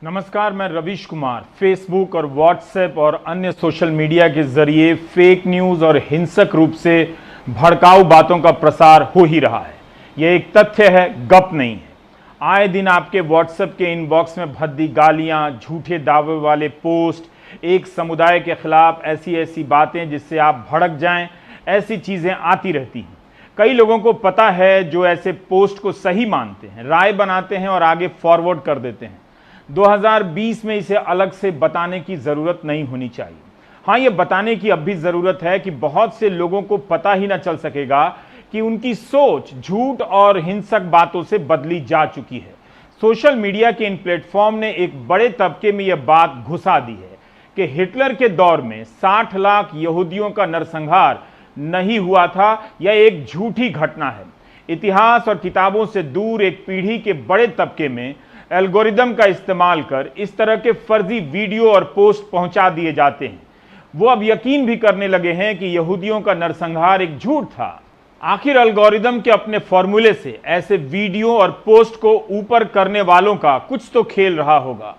नमस्कार, मैं रवीश कुमार। फेसबुक और व्हाट्सएप और अन्य सोशल मीडिया के जरिए फेक न्यूज और हिंसक रूप से भड़काऊ बातों का प्रसार हो ही रहा है। यह एक तथ्य है, गप नहीं है। आए दिन आपके व्हाट्सएप के इनबॉक्स में भद्दी गालियां, झूठे दावे वाले पोस्ट, एक समुदाय के खिलाफ ऐसी ऐसी बातें जिससे आप भड़क जाएं, ऐसी चीजें आती रहती हैं। कई लोगों को पता है जो ऐसे पोस्ट को सही मानते हैं, राय बनाते हैं और आगे फॉरवर्ड कर देते हैं। 2020 में इसे अलग से बताने की जरूरत नहीं होनी चाहिए। हाँ, ये बताने की अब भी जरूरत है कि बहुत से लोगों को पता ही ना चल सकेगा कि उनकी सोच झूठ और हिंसक बातों से बदली जा चुकी है। सोशल मीडिया के इन प्लेटफॉर्म ने एक बड़े तबके में यह बात घुसा दी है कि हिटलर के दौर में 60 लाख यहूदियों का नरसंहार नहीं हुआ था, यह एक झूठी घटना है। इतिहास और किताबों से दूर एक पीढ़ी के बड़े तबके में एल्गोरिदम का इस्तेमाल कर इस तरह के फर्जी वीडियो और पोस्ट पहुंचा दिए जाते हैं। वो अब यकीन भी करने लगे हैं कि यहूदियों का नरसंहार एक झूठ था। आखिर एल्गोरिदम के अपने फॉर्मूले से ऐसे वीडियो और पोस्ट को ऊपर करने वालों का कुछ तो खेल रहा होगा।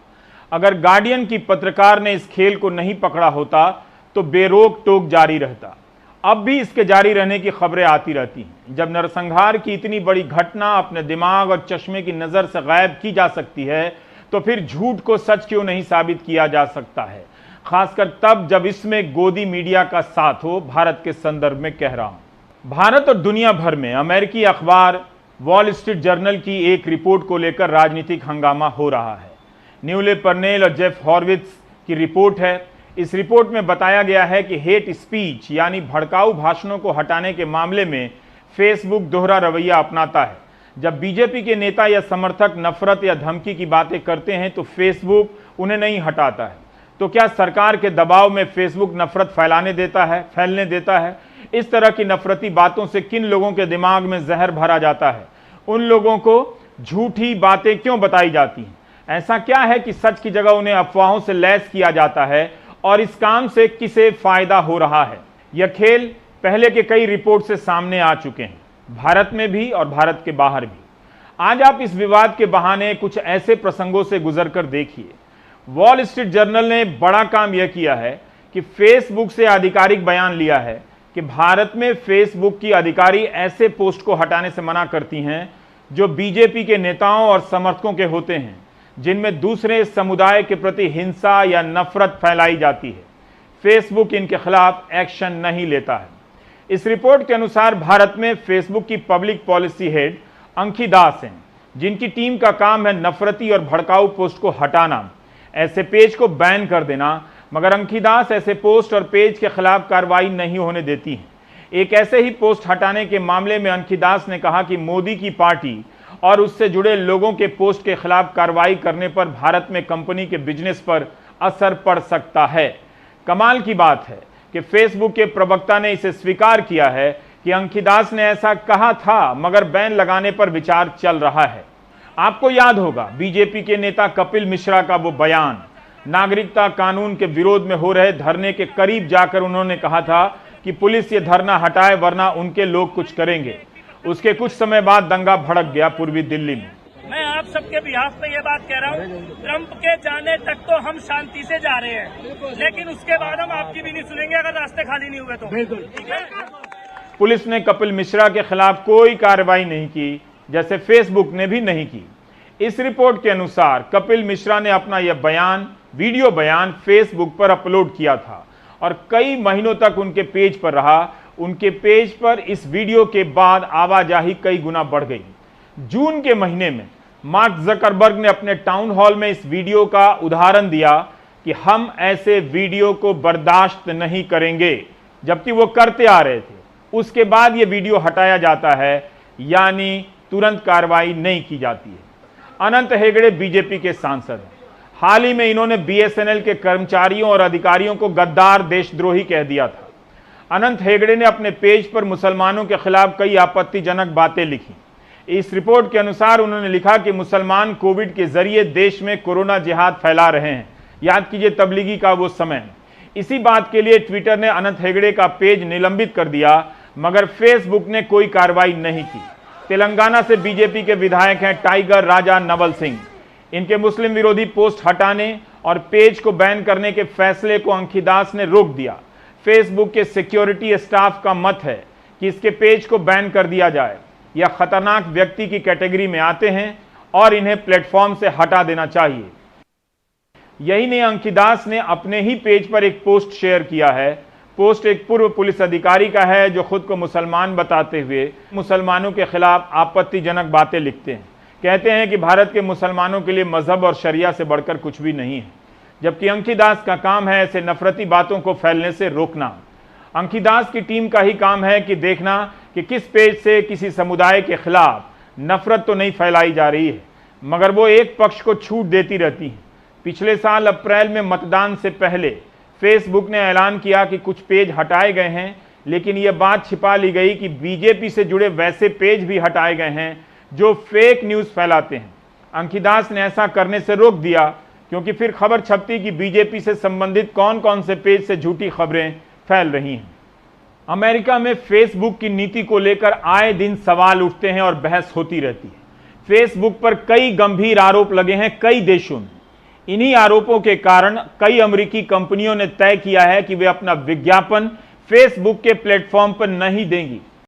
अगर गार्डियन की पत्रकार ने इस खेल को नहीं पकड़ा होता तो बेरोक टोक जारी रहता। अब भी इसके जारी रहने की खबरें आती रहती हैं। जब नरसंहार की इतनी बड़ी घटना अपने दिमाग और चश्मे की नज़र से गायब की जा सकती है तो फिर झूठ को सच क्यों नहीं साबित किया जा सकता है, खासकर तब जब इसमें गोदी मीडिया का साथ हो। भारत के संदर्भ में कह रहा हूं। भारत और दुनिया भर में अमेरिकी अखबार वॉल स्ट्रीट जर्नल की एक रिपोर्ट को लेकर राजनीतिक हंगामा हो रहा है। न्यूले पर्नेल और जेफ हॉर्विट्ज की रिपोर्ट है। इस रिपोर्ट में बताया गया है कि हेट स्पीच यानी भड़काऊ भाषणों को हटाने के मामले में फेसबुक दोहरा रवैया अपनाता है। जब बीजेपी के नेता या समर्थक नफरत या धमकी की बातें करते हैं तो फेसबुक उन्हें नहीं हटाता है। तो क्या सरकार के दबाव में फेसबुक नफरत फैलने देता है? इस तरह की नफरती बातों से किन लोगों के दिमाग में जहर भरा जाता है? उन लोगों को झूठी बातें क्यों बताई जाती हैं? ऐसा क्या है कि सच की जगह उन्हें अफवाहों से लैस किया जाता है? और इस काम से किसे फायदा हो रहा है? यह खेल पहले के कई रिपोर्ट से सामने आ चुके हैं, भारत में भी और भारत के बाहर भी। आज आप इस विवाद के बहाने कुछ ऐसे प्रसंगों से गुजरकर देखिए। वॉल स्ट्रीट जर्नल ने बड़ा काम यह किया है कि फेसबुक से आधिकारिक बयान लिया है कि भारत में फेसबुक की अधिकारी ऐसे पोस्ट को हटाने से मना करती हैं जो बीजेपी के नेताओं और समर्थकों के होते हैं, जिनमें दूसरे समुदाय के प्रति हिंसा या नफरत फैलाई जाती है। फेसबुक इनके खिलाफ एक्शन नहीं लेता है। इस रिपोर्ट के अनुसार भारत में फेसबुक की पब्लिक पॉलिसी हेड अंकी दास हैं, जिनकी टीम का काम है नफरती और भड़काऊ पोस्ट को हटाना, ऐसे पेज को बैन कर देना। मगर अंकी दास ऐसे पोस्ट और पेज के खिलाफ कार्रवाई नहीं होने देती हैं। एक ऐसे ही पोस्ट हटाने के मामले में अंकी दास ने कहा कि मोदी की पार्टी और उससे जुड़े लोगों के पोस्ट के खिलाफ कार्रवाई करने पर भारत में कंपनी के बिजनेस पर असर पड़ सकता है। कमाल की बात है कि फेसबुक के प्रवक्ता ने इसे स्वीकार किया है कि अंकी दास ने ऐसा कहा था, मगर बैन लगाने पर विचार चल रहा है। आपको याद होगा बीजेपी के नेता कपिल मिश्रा का वो बयान, नागरिकता कानून के विरोध में हो रहे धरने के करीब जाकर उन्होंने कहा था कि पुलिस ये धरना हटाए वरना उनके लोग कुछ करेंगे। उसके कुछ समय बाद दंगा भड़क गया पूर्वी दिल्ली में। मैं आप सबके बिहाफ पे ये बात कह रहा हूँ, ट्रंप के जाने तक तो हम शांति से जा रहे हैं, लेकिन उसके बाद हम आपकी भी नहीं सुनेंगे अगर रास्ते खाली नहीं हुए तो। ठीक है। पुलिस ने कपिल मिश्रा के खिलाफ कोई कार्रवाई नहीं की, जैसे फेसबुक ने भी नहीं की। इस रिपोर्ट के अनुसार कपिल मिश्रा ने अपना यह वीडियो बयान फेसबुक पर अपलोड किया था और कई महीनों तक उनके पेज पर रहा। उनके पेज पर इस वीडियो के बाद आवाजाही कई गुना बढ़ गई। जून के महीने में मार्क जकरबर्ग ने अपने टाउन हॉल में इस वीडियो का उदाहरण दिया कि हम ऐसे वीडियो को बर्दाश्त नहीं करेंगे, जबकि वो करते आ रहे थे। उसके बाद ये वीडियो हटाया जाता है, यानी तुरंत कार्रवाई नहीं की जाती है। अनंत हेगड़े बीजेपी के सांसद हैं। हाल ही में इन्होंने बीएसएनएल के कर्मचारियों और अधिकारियों को गद्दार, देशद्रोही कह दिया था। अनंत हेगड़े ने अपने पेज पर मुसलमानों के खिलाफ कई आपत्तिजनक बातें लिखी। इस रिपोर्ट के अनुसार उन्होंने लिखा कि मुसलमान कोविड के जरिए देश में कोरोना जिहाद फैला रहे हैं। याद कीजिए तबलीगी का वो समय। इसी बात के लिए ट्विटर ने अनंत हेगड़े का पेज निलंबित कर दिया, मगर फेसबुक ने कोई कार्रवाई नहीं की। तेलंगाना से बीजेपी के विधायक हैं टाइगर राजा नवल सिंह। इनके मुस्लिम विरोधी पोस्ट हटाने और पेज को बैन करने के फैसले को अंकिदास ने रोक दिया। फेसबुक के सिक्योरिटी स्टाफ का मत है कि इसके पेज को बैन कर दिया जाए। यह खतरनाक व्यक्ति की कैटेगरी में आते हैं और इन्हें प्लेटफॉर्म से हटा देना चाहिए। यही नहीं, अंकिदास ने अपने ही पेज पर एक पोस्ट शेयर किया है। पोस्ट एक पूर्व पुलिस अधिकारी का है जो खुद को मुसलमान बताते हुए मुसलमानों के खिलाफ आपत्तिजनक बातें लिखते हैं। कहते हैं कि भारत के मुसलमानों के लिए मजहब और शरिया से बढ़कर कुछ भी नहीं है, जबकि अंकिदास का काम है ऐसे नफरती बातों को फैलने से रोकना। अंकिदास की टीम का ही काम है कि देखना कि किस पेज से किसी समुदाय के खिलाफ नफरत तो नहीं फैलाई जा रही है, मगर वो एक पक्ष को छूट देती रहती है। पिछले साल अप्रैल में मतदान से पहले फेसबुक ने ऐलान किया कि कुछ पेज हटाए गए हैं, लेकिन यह बात छिपा ली गई कि बीजेपी से जुड़े वैसे पेज भी हटाए गए हैं जो फेक न्यूज फैलाते हैं। अंकिदास ने ऐसा करने से रोक दिया क्योंकि फिर खबर छपती कि बीजेपी से संबंधित कौन कौन से पेज से झूठी खबरें फैल रही हैं। अमेरिका में फेसबुक की नीति को लेकर आए दिन सवाल उठते हैं और बहस होती रहती है। फेसबुक पर कई गंभीर आरोप लगे हैं कई देशों में। इन्हीं आरोपों के कारण कई अमेरिकी कंपनियों ने तय किया है कि वे अपना विज्ञापन फेसबुक के प्लेटफॉर्म पर नहीं देंगी।